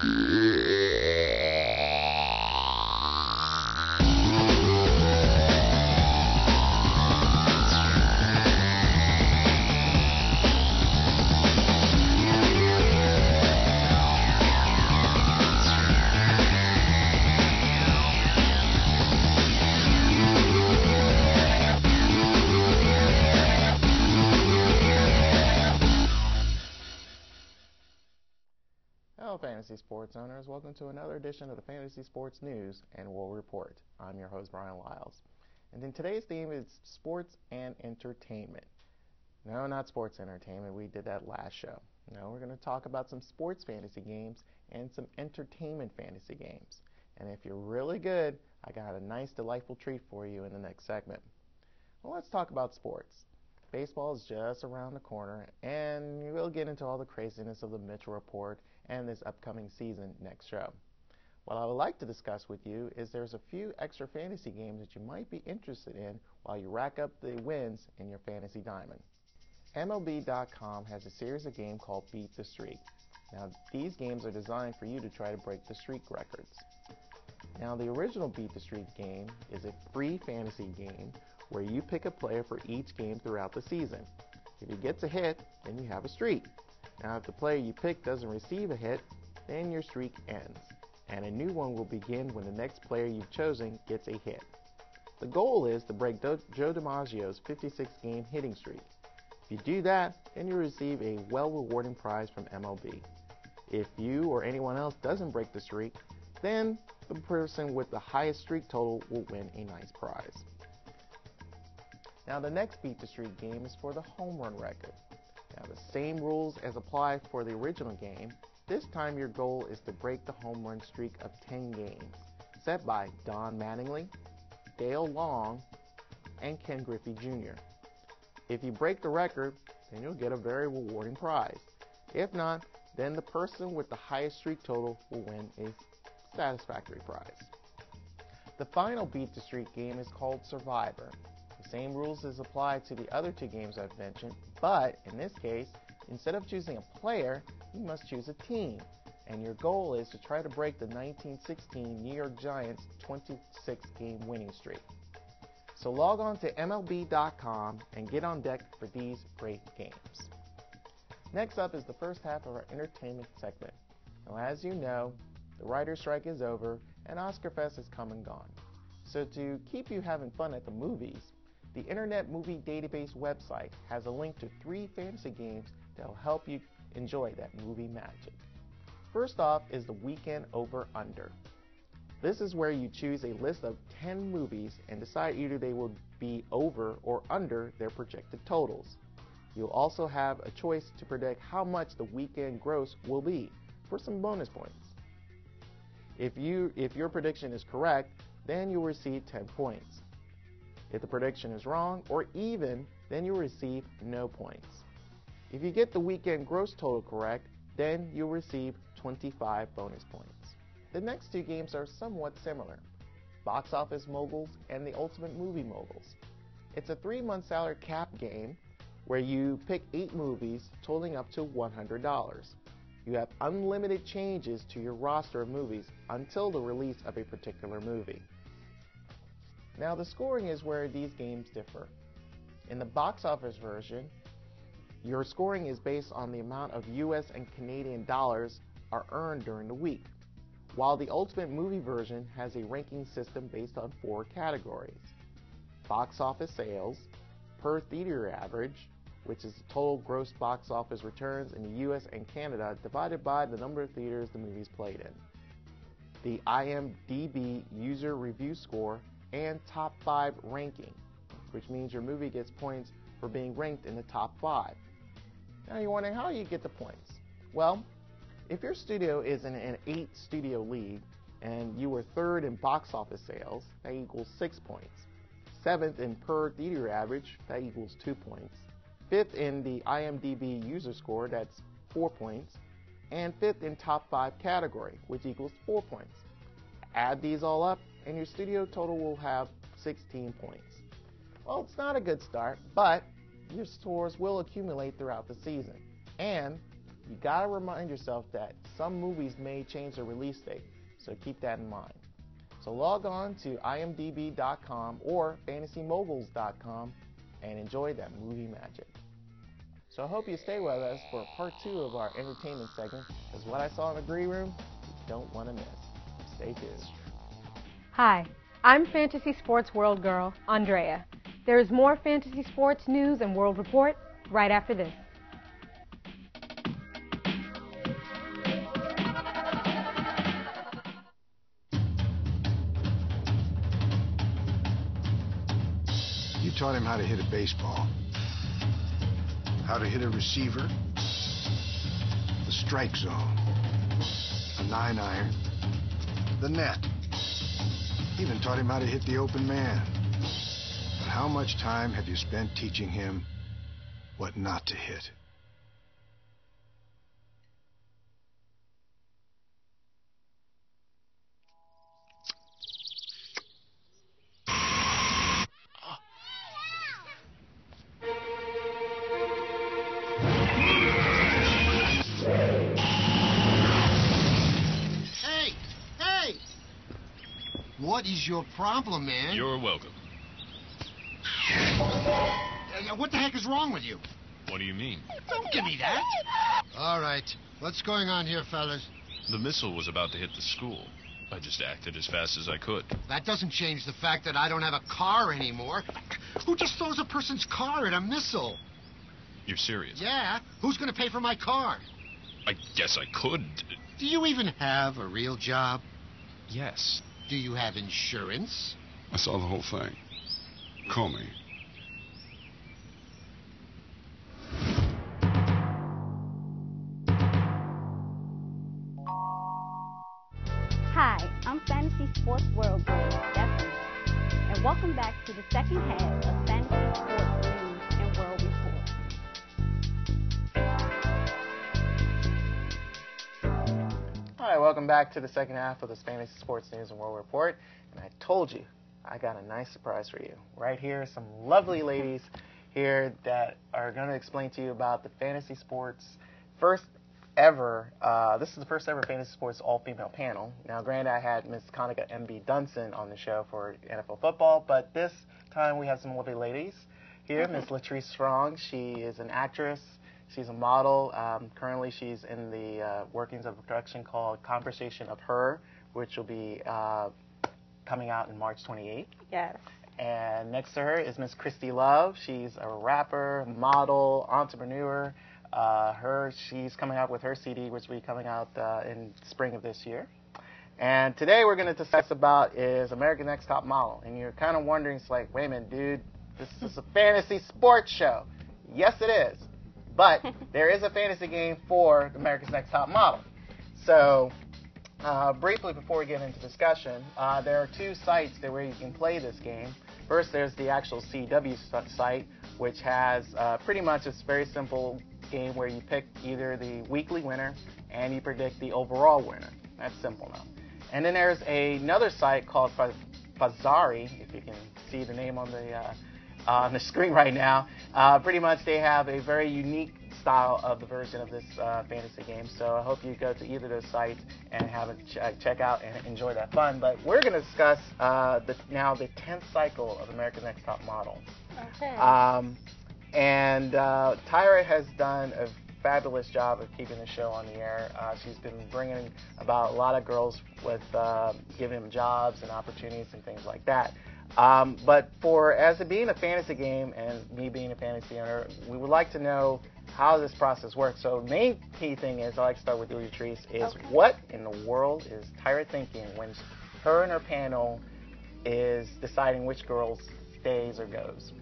Hello, Fantasy Sports owners. Welcome to another edition of the Fantasy Sports News and World Report. I'm your host, Brian Lyles. And then today's theme is sports and entertainment. No, not sports entertainment. We did that last show. No, we're going to talk about some sports fantasy games and some entertainment fantasy games. And if you're really good, I got a nice, delightful treat for you in the next segment. Well, let's talk about sports. Baseball is just around the corner, and we'll get into all the craziness of the Mitchell Report and this upcoming season next show. What I would like to discuss with you is there's a few extra fantasy games that you might be interested in while you rack up the wins in your fantasy diamond. MLB.com has a series of games called Beat the Streak. Now, these games are designed for you to try to break the streak records. Now, the original Beat the Streak game is a free fantasy game where you pick a player for each game throughout the season. If he gets a hit, then you have a streak. Now, if the player you pick doesn't receive a hit, then your streak ends, and a new one will begin when the next player you've chosen gets a hit. The goal is to break Joe DiMaggio's 56-game hitting streak. If you do that, then you receive a well-rewarding prize from MLB. If you or anyone else doesn't break the streak, then the person with the highest streak total will win a nice prize. Now, the next Beat the Streak game is for the home run record. Now, the same rules as apply for the original game. This time your goal is to break the home run streak of 10 games, set by Don Mattingly, Dale Long, and Ken Griffey Jr. If you break the record, then you'll get a very rewarding prize. If not, then the person with the highest streak total will win a satisfactory prize. The final Beat the Streak game is called Survivor. The same rules as apply to the other two games I've mentioned, but in this case, instead of choosing a player, you must choose a team, and your goal is to try to break the 1916 New York Giants 26-game winning streak. So log on to MLB.com and get on deck for these great games. Next up is the first half of our entertainment segment. Now, as you know, the writer's strike is over and Oscar Fest has come and gone. So to keep you having fun at the movies, the Internet Movie Database website has a link to 3 fantasy games that will help you enjoy that movie magic. First off is the Weekend Over Under. This is where you choose a list of 10 movies and decide either they will be over or under their projected totals. You'll also have a choice to predict how much the weekend gross will be for some bonus points. If your prediction is correct, then you'll receive 10 points. If the prediction is wrong or even, then you'll receive no points. If you get the weekend gross total correct, then you'll receive 25 bonus points. The next two games are somewhat similar, Box Office Moguls and the Ultimate Movie Moguls. It's a 3-month salary cap game where you pick 8 movies totaling up to $100. You have unlimited changes to your roster of movies until the release of a particular movie. Now, the scoring is where these games differ. In the box office version, your scoring is based on the amount of US and Canadian dollars are earned during the week, while the Ultimate Movie version has a ranking system based on 4 categories: box office sales, per theater average, which is the total gross box office returns in the US and Canada divided by the number of theaters the movie's played in, the IMDb user review score, and top 5 ranking, which means your movie gets points for being ranked in the top 5. Now you're wondering how you get the points. Well, if your studio is in an 8-studio league and you were 3rd in box office sales, that equals 6 points. 7th in per theater average, that equals 2 points. 5th in the IMDb user score, that's 4 points. And 5th in top 5 category, which equals 4 points. Add these all up, and your studio total will have 16 points. Well, it's not a good start, but your scores will accumulate throughout the season. And you gotta remind yourself that some movies may change their release date, so keep that in mind. So log on to imdb.com or fantasymoguls.com and enjoy that movie magic. So I hope you stay with us for part 2 of our entertainment segment, because what I saw in the green room, you don't want to miss. Stay tuned. Hi, I'm Fantasy Sports World Girl, Andrea. There's more Fantasy Sports news and World Report right after this. You taught him how to hit a baseball, how to hit a receiver, the strike zone, a 9-iron, the net. Even taught him how to hit the open man. But how much time have you spent teaching him what not to hit? What is your problem, man? You're welcome. What the heck is wrong with you? What do you mean? Don't give me that. All right. What's going on here, fellas? The missile was about to hit the school. I just acted as fast as I could. That doesn't change the fact that I don't have a car anymore. Who just throws a person's car at a missile? You're serious? Yeah. Who's going to pay for my car? I guess I could. Do you even have a real job? Yes. Do you have insurance? I saw the whole thing. Call me. Hi, I'm Fantasy Sports World Girl, Stephanie, and welcome back to the second half of Fantasy Sports News and World Report. Hi, welcome back to the second half of this Fantasy Sports News and World Report. And I told you, I got a nice surprise for you. Right here, some lovely ladies here that are going to explain to you about the Fantasy Sports first ever, this is the first ever Fantasy Sports all-female panel. Now, granted, I had Miss Conica M.B. Dunson on the show for NFL football, but this time we have some lovely ladies here. Miss LaTrice Strong, she is an actress. She's a model. Currently, she's in the workings of a production called Conversation of Her, which will be coming out in March 28th. Yes. And next to her is Miss Crysty Love. She's a rapper, model, entrepreneur. She's coming out with her CD, which will be coming out in spring of this year. And today we're going to discuss about is America's Next Top Model. And you're kind of wondering, it's like, wait a minute, dude, this is a fantasy sports show. Yes, it is. But there is a fantasy game for America's Next Top Model. So briefly before we get into discussion, there are 2 sites where you can play this game. First, there's the actual CW site, which has pretty much a very simple game where you pick either the weekly winner and you predict the overall winner. That's simple enough. And then there's another site called Fazari, if you can see the name on the screen right now. Pretty much they have a very unique style of the version of this fantasy game. So I hope you go to either of those sites and have a check out and enjoy that fun. But we're going to discuss now the 10th cycle of America's Next Top Model. Okay. And Tyra has done a fabulous job of keeping the show on the air. She's been bringing about a lot of girls with giving them jobs and opportunities and things like that. But as it being a fantasy game and me being a fantasy owner, we would like to know how this process works. So the main key thing is, I like to start with LaTrice, is what in the world is Tyra thinking when her and her panel is deciding which girl stays or goes?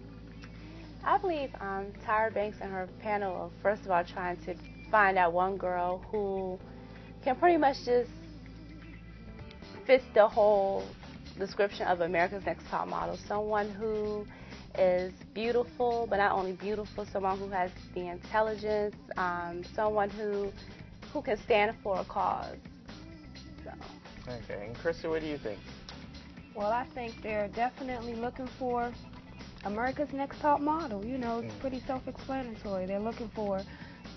I believe Tyra Banks and her panel are, first of all, trying to find out one girl who can pretty much just fit the whole description of America's Next Top Model. Someone who is beautiful, but not only beautiful, someone who has the intelligence, someone who can stand for a cause. So. Okay, and Crystal, what do you think? Well, I think they're definitely looking for America's Next Top Model. You know, it's pretty self-explanatory. They're looking for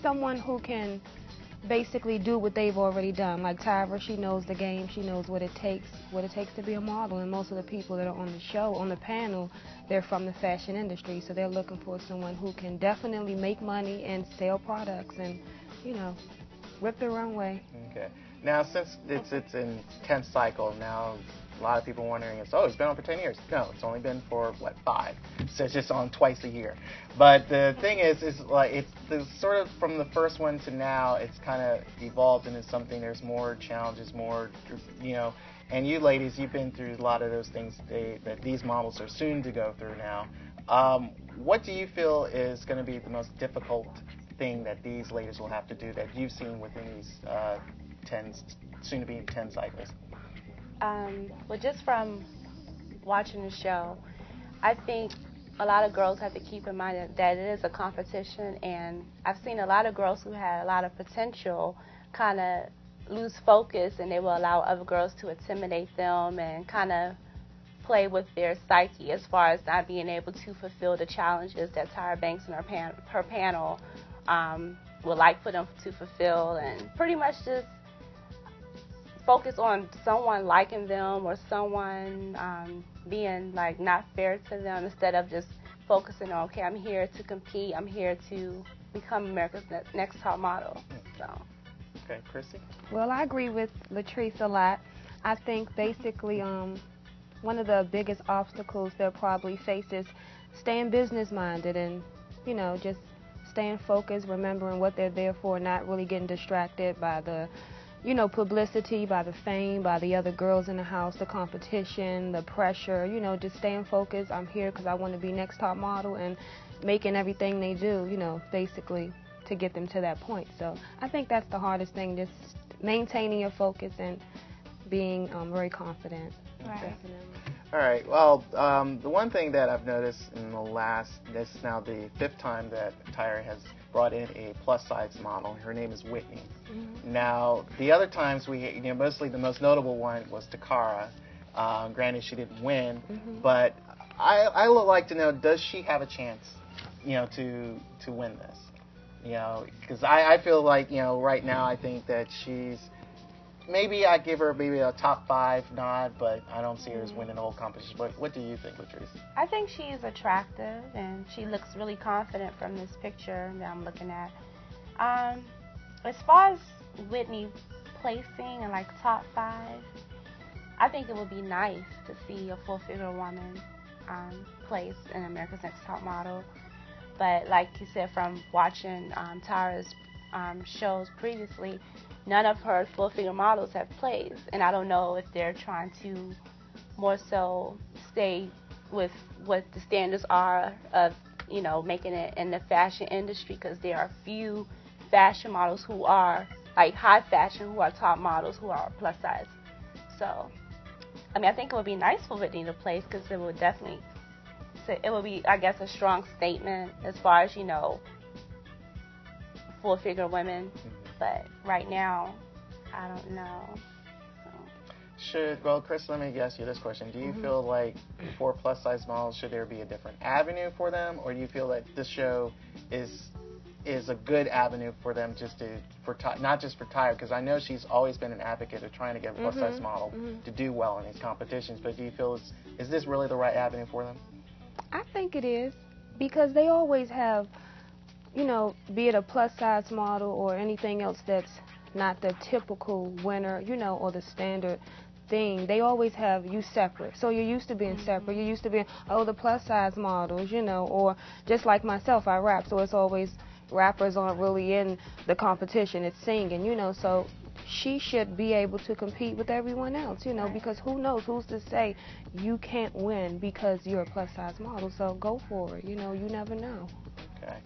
someone who can basically do what they've already done. Like Tyra, she knows the game, she knows what it takes to be a model, and most of the people that are on the show, on the panel, they're from the fashion industry, so they're looking for someone who can definitely make money and sell products and, you know, rip the runway. Okay. Now, since it's in 10th cycle, now a lot of people wondering, it's been on for 10 years. No, it's only been for, 5? So it's just on twice a year. But the thing is like, it's sort of from the first one to now, it's kind of evolved into something. There's more challenges, more, you know, and you ladies, you've been through a lot of those things that these models are soon to go through now. What do you feel is going to be the most difficult thing that these ladies will have to do that you've seen within these 10, soon to be 10 cycles? Well, just from watching the show, I think a lot of girls have to keep in mind that it is a competition, and I've seen a lot of girls who had a lot of potential kind of lose focus, and they will allow other girls to intimidate them and kind of play with their psyche as far as not being able to fulfill the challenges that Tyra Banks and her panel would like for them to fulfill, and pretty much just focus on someone liking them or someone being like not fair to them, instead of just focusing on, okay, I'm here to compete, I'm here to become America's next top model. So. Okay, Crysty? Well, I agree with LaTrice a lot. I think basically one of the biggest obstacles they'll probably face is staying business-minded and, you know, just staying focused, remembering what they're there for, not really getting distracted by the, you know, publicity, by the fame, by the other girls in the house, the competition, the pressure, you know, just staying focused. I'm here because I want to be next top model, and making everything they do, you know, basically to get them to that point. So I think that's the hardest thing, just maintaining your focus and being very confident. Right. All right. Well, the one thing that I've noticed in this is now the 5th time that Tyra has brought in a plus-size model. Her name is Whitney. Mm-hmm. Now, the other times mostly the most notable one was Takara. Granted, she didn't win, but I would like to know, does she have a chance, you know, to win this? You know, because I feel like, you know, right now I think that she's, maybe I give her a top 5 nod, but I don't see her as winning the whole competition. But what do you think, LaTrice? I think she's attractive, and she looks really confident from this picture that I'm looking at. As far as Whitney placing in like top 5, I think it would be nice to see a full-figure woman place in America's Next Top Model. But like you said, from watching Tyra's shows previously, none of her full-figure models have placed, and I don't know if they're trying to more so stay with what the standards are of, you know, making it in the fashion industry, because there are few fashion models who are like high fashion, who are top models, who are plus size. So, I mean, I think it would be nice for Whitney to place, because it would definitely, it would be, I guess, a strong statement as far as, you know, full-figure women. But right now, I don't know. Well, Chris, let me ask you this question. Do you feel like for plus-size models, should there be a different avenue for them, or do you feel that this show is a good avenue for them not just for Tyra, because I know she's always been an advocate of trying to get a plus-size model to do well in these competitions, but do you feel is this really the right avenue for them? I think it is, because they always have, you know, be it a plus-size model or anything else that's not the typical winner, you know, or the standard thing, they always have you separate. So you're used to being separate. You're used to being, oh, the plus-size models, you know, or just like myself, I rap, so it's always rappers aren't really in the competition. It's singing, you know, so she should be able to compete with everyone else, you know, because who knows, who's to say you can't win because you're a plus-size model, so go for it, you know, you never know. Okay.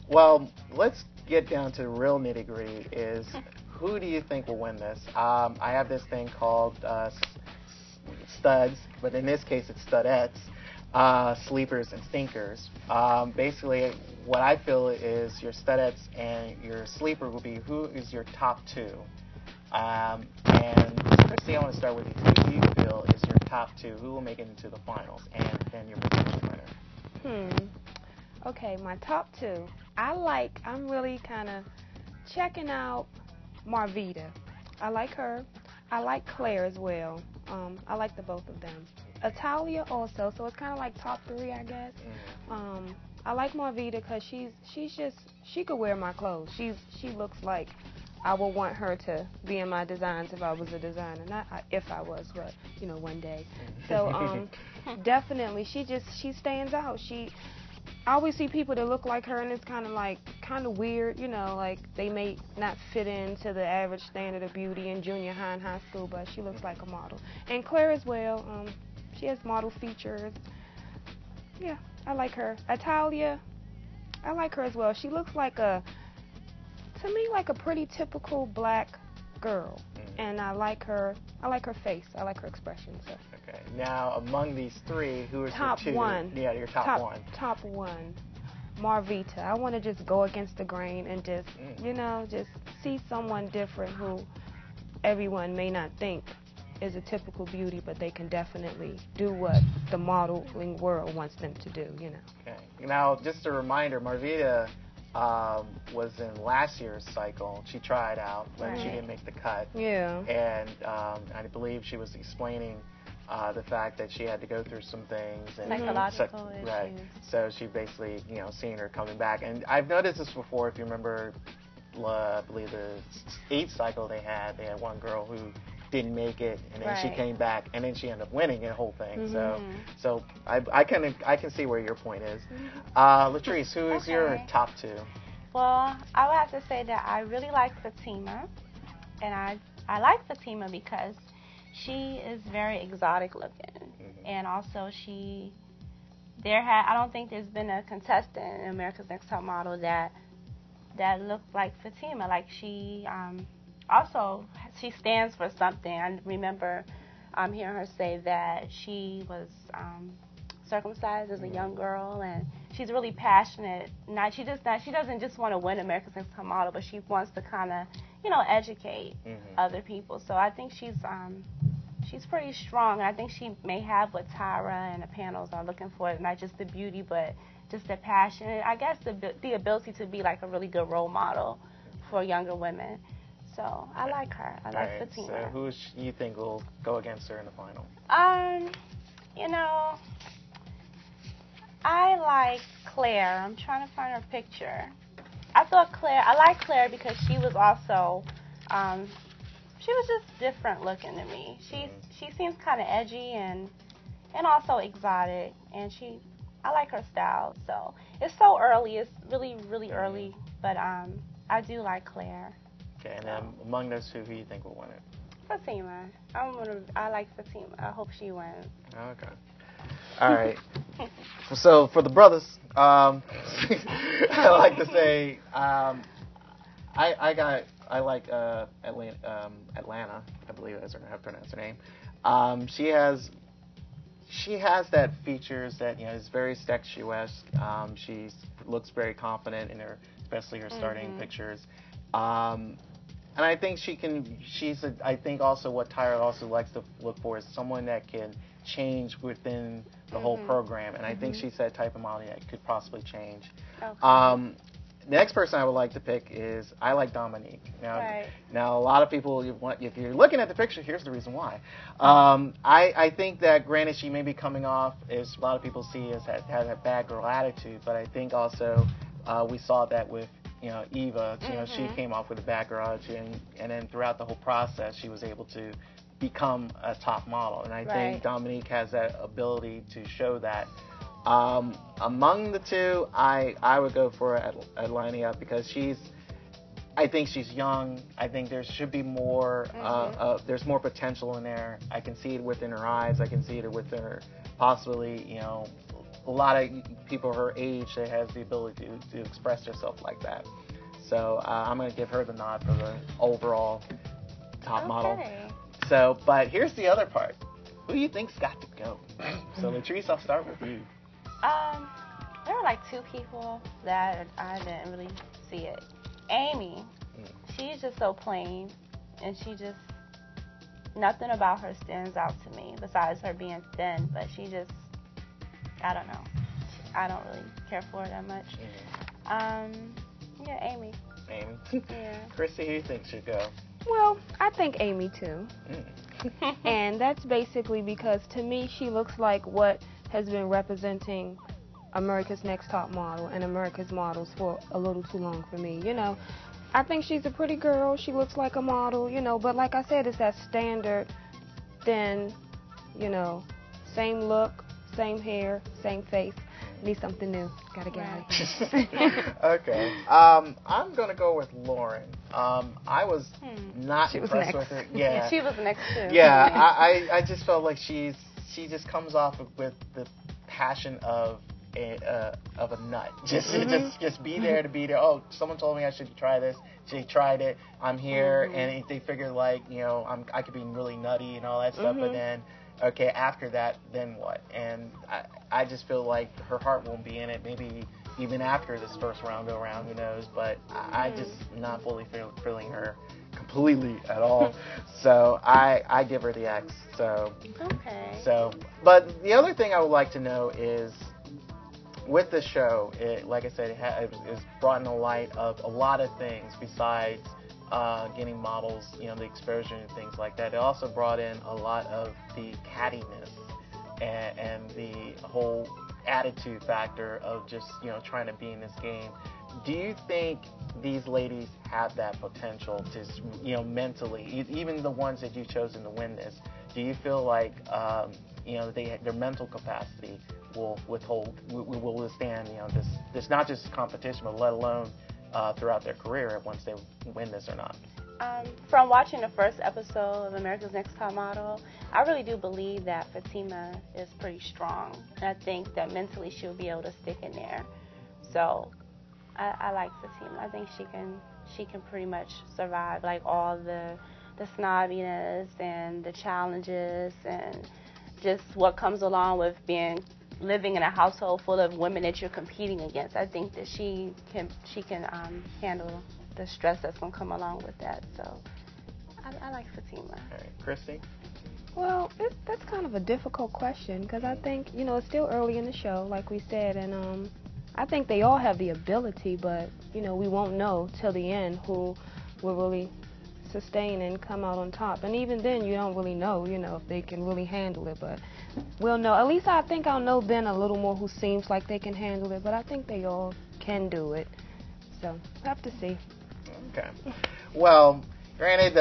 Well, let's get down to the real nitty-gritty is who do you think will win this? I have this thing called studs, but in this case it's studettes, sleepers and stinkers. Basically, what I feel is your studettes and your sleeper will be who is your top 2. And Crysty, I want to start with you. Who do you feel is your top 2? Who will make it into the finals and then your potential winner? Okay, my top 2. I'm really kind of checking out Marvita. I like her. I like Claire as well. I like the both of them. Italia also, so it's kind of like top 3, I guess. I like Marvita because she could wear my clothes. She looks like I would want her to be in my designs if I was a designer. Not if I was, but one day. So definitely, she stands out. I always see people that look like her, and it's kind of weird, like they may not fit into the average standard of beauty in junior high and high school, but she looks like a model. And Claire as well, she has model features. Yeah, I like her. Italia, I like her as well. She looks like to me, like a pretty typical black girl, and I like her face. I like her expression. So. Okay. Now, among these 3, who is top your 2? one? Yeah, your top 1. Top 1. Marvita. I want to just go against the grain and just, just see someone different who everyone may not think is a typical beauty, but they can definitely do what the modeling world wants them to do, Okay. Now, just a reminder, Marvita was in last year's cycle. She tried out, but she didn't make the cut. Yeah. And I believe she was explaining the fact that she had to go through some things. And, psychological issues. Right. So she basically, seeing her coming back. And I've noticed this before, if you remember, I believe the 8th cycle they had one girl who didn't make it, and then she came back, and then she ended up winning the whole thing. So I can see where your point is. LaTrice, who is your top 2? Well, I would have to say that I really like Fatima, and I like Fatima because she is very exotic looking, and also I don't think there's been a contestant in America's Next Top Model that looked like Fatima. Like she stands for something. I remember hearing her say that she was circumcised as a young girl, and she's really passionate. She doesn't just want to win America's Next Top Model, but she wants to kind of educate other people. So I think she's pretty strong, and I think she may have what Tyra and the panels are looking for, not just the beauty, but just the passion. And I guess the ability to be like a really good role model for younger women. So I like her. I like Fatima. So who you think will go against her in the final? I like Claire. I'm trying to find her picture. I like Claire because she was also, she was just different looking to me. She seems kind of edgy and also exotic, and I like her style. So it's so early. It's really, really early, but I do like Claire. Okay, and then among those 2, who do you think will win it? Fatima. I like Fatima. I hope she wins. Okay. All right. So for the brothers, I like to say I like Atlanta. I believe that's how I pronounce her name. She has that features that is very statuesque. She looks very confident in her, especially her starting pictures. And I think I think also what Tyra also likes to look for is someone that can change within the whole program. And I think she's that type of model that could possibly change. Okay. The next person I would like to pick is I like Dominique. Now a lot of people, if you're looking at the picture, here's the reason why. I think that granted she may be coming off as a lot of people see as has a bad girl attitude, but I think also we saw that with Eva, she came off with a bad girl attitude, and then throughout the whole process, she was able to become a top model. And I think Dominique has that ability to show that. Among the 2, I would go for Atlanta because I think she's young. I think there should be more, there's more potential in there. I can see it within her eyes. I can see it within her, possibly, a lot of people her age that has the ability to express herself like that. So I'm going to give her the nod for the overall top model. So, but here's the other part. Who do you think's got to go? So LaTrice, I'll start with you. There were like 2 people that I didn't really see it. Amy, she's just so plain, and nothing about her stands out to me besides her being thin, but I don't know. I don't really care for her that much. Yeah, Amy. Amy. Yeah. Crysty, who you think should go? Well, I think Amy too. Mm. And that's basically because to me she looks like what has been representing America's Next Top Model and America's models for a little too long for me. You know, I think she's a pretty girl. She looks like a model, you know, but like I said, it's that standard, then, you know, same look, same hair, same face. Need something new. Gotta get out of here. Okay. I'm going to go with Lauren. I was not impressed with her. Yeah. She was next too. Yeah, I just felt like she just comes off with the passion of a nut. Just be there to be there. Oh, someone told me I should try this. She tried it. I'm here, and they figured like, you know, I could be really nutty and all that stuff. But then, okay, after that, then what? And I just feel like her heart won't be in it. Maybe even after this first round go around, who knows? But I just not fully feeling her completely at all. So I give her the X. So Okay. So, but the other thing I would like to know is, with the show, like I said, it's brought in the light of a lot of things besides getting models, you know, the exposure and things like that. It also brought in a lot of the cattiness and the whole attitude factor of just, you know, trying to be in this game. Do you think these ladies have that potential to, you know, mentally, even the ones that you've chosen to win this, do you feel like, you know, their mental capacity will withstand, you know, this not just competition, but let alone throughout their career once they win this or not? From watching the first episode of America's Next Top Model, I really do believe that Fatima is pretty strong. And I think that mentally she'll be able to stick in there. So I like Fatima. I think she can pretty much survive like all the snobbiness and the challenges and just what comes along with living in a household full of women that you're competing against. I think that she can handle the stress that's going to come along with that. So I like Fatima. All right, Crysty? Well, that's kind of a difficult question because I think, you know, it's still early in the show, like we said, and I think they all have the ability, but, you know, we won't know till the end who will really sustain and come out on top. And even then, you don't really know, you know, if they can really handle it, but we'll know. At least I think I'll know then a little more who seems like they can handle it, but I think they all can do it. So, we'll have to see. Okay. Well, granted,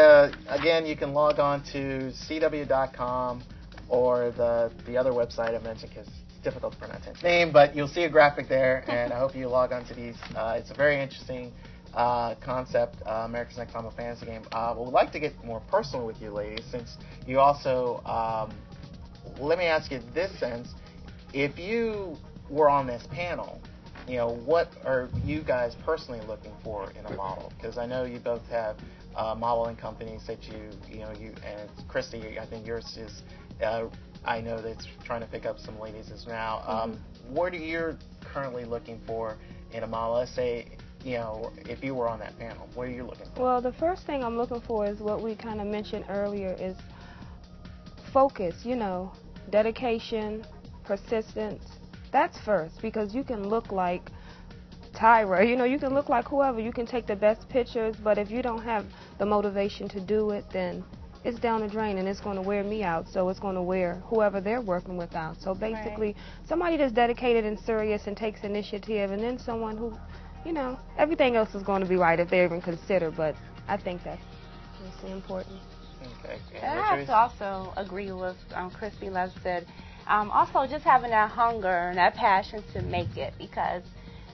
again, you can log on to cw.com or the other website I mentioned because it's difficult to pronounce its name, but you'll see a graphic there, and I hope you log on to these. It's a very interesting concept, America's Next Top Model fantasy game. We'd like to get more personal with you, ladies, since you also, let me ask you this sense, if you were on this panel, you know, what are you guys personally looking for in a model? Because I know you both have modeling companies that you and Crysty, I think yours is, I know that's trying to pick up some ladies as now. What are you currently looking for in a model? Let's say, you know, if you were on that panel, what are you looking for? Well, the first thing I'm looking for is what we kind of mentioned earlier is focus, you know, dedication, persistence. That's first, because you can look like Tyra, you know, you can look like whoever, you can take the best pictures, but if you don't have the motivation to do it, then it's down the drain and it's going to wear me out, so it's going to wear whoever they're working with out. So basically, somebody that's dedicated and serious and takes initiative, and then someone who, you know, everything else is going to be right if they're even considered, but I think that's mostly important. Okay. I have to also agree with Crysty Les said. Also, just having that hunger and that passion to make it, because,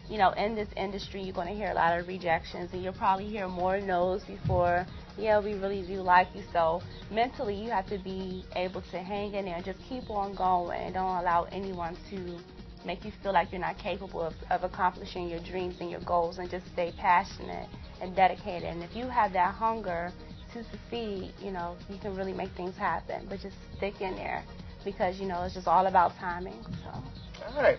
you know, in this industry, you're going to hear a lot of rejections, and you'll probably hear more no's before, yeah, we really do like you. So mentally, you have to be able to hang in there and just keep on going and don't allow anyone to make you feel like you're not capable of accomplishing your dreams and your goals, and just stay passionate and dedicated. And if you have that hunger to succeed, you know, you can really make things happen, but just stick in there. Because, you know, it's just all about timing. So. All right.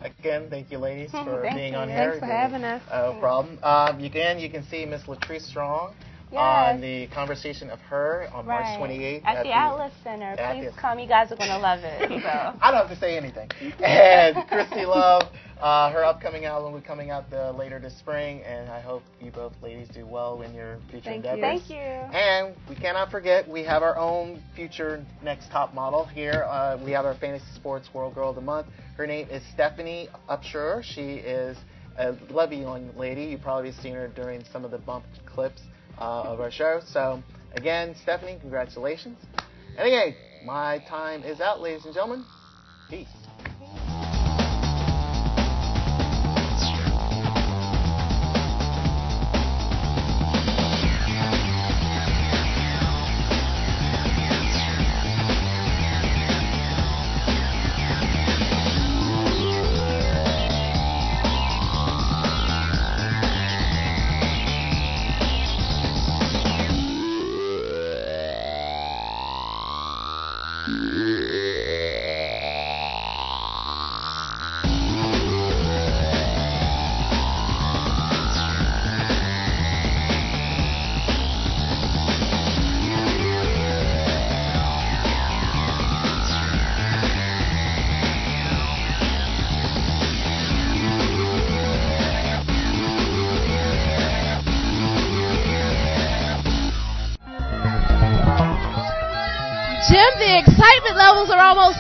Again, thank you, ladies, for being on here. Thanks for having us. No problem. You can see Miss LaTrice Strong on the conversation of her on March 28th. At the Atlas Center. Please come. You guys are going to love it. So. I don't have to say anything. And Crysty Love, her upcoming album will be coming out later this spring, and I hope you both ladies do well in your future endeavors. Thank you. And we cannot forget, we have our own future next top model here. We have our Fantasy Sports World Girl of the Month. Her name is Stephanie Upshur. She is a lovely young lady. You've probably seen her during some of the bumped clips of our show. So, again, Stephanie, congratulations. And again, my time is out, ladies and gentlemen. Peace. Jim, the excitement levels are almost...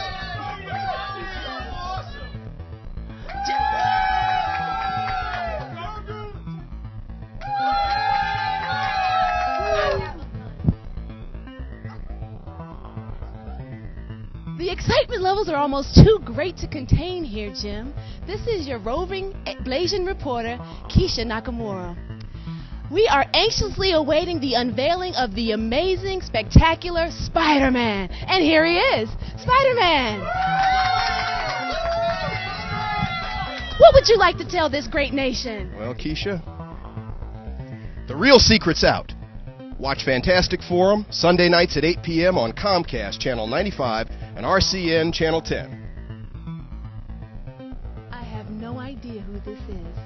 The excitement levels are almost too great to contain here, Jim. This is your roving Blasian reporter, Keisha Nakamura. We are anxiously awaiting the unveiling of the amazing, spectacular Spider-Man. And here he is, Spider-Man. What would you like to tell this great nation? Well, Keisha, the real secret's out. Watch Fantastic Forum Sunday nights at 8 p.m. on Comcast Channel 95 and RCN Channel 10. I have no idea who this is.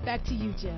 Back to you, Jim.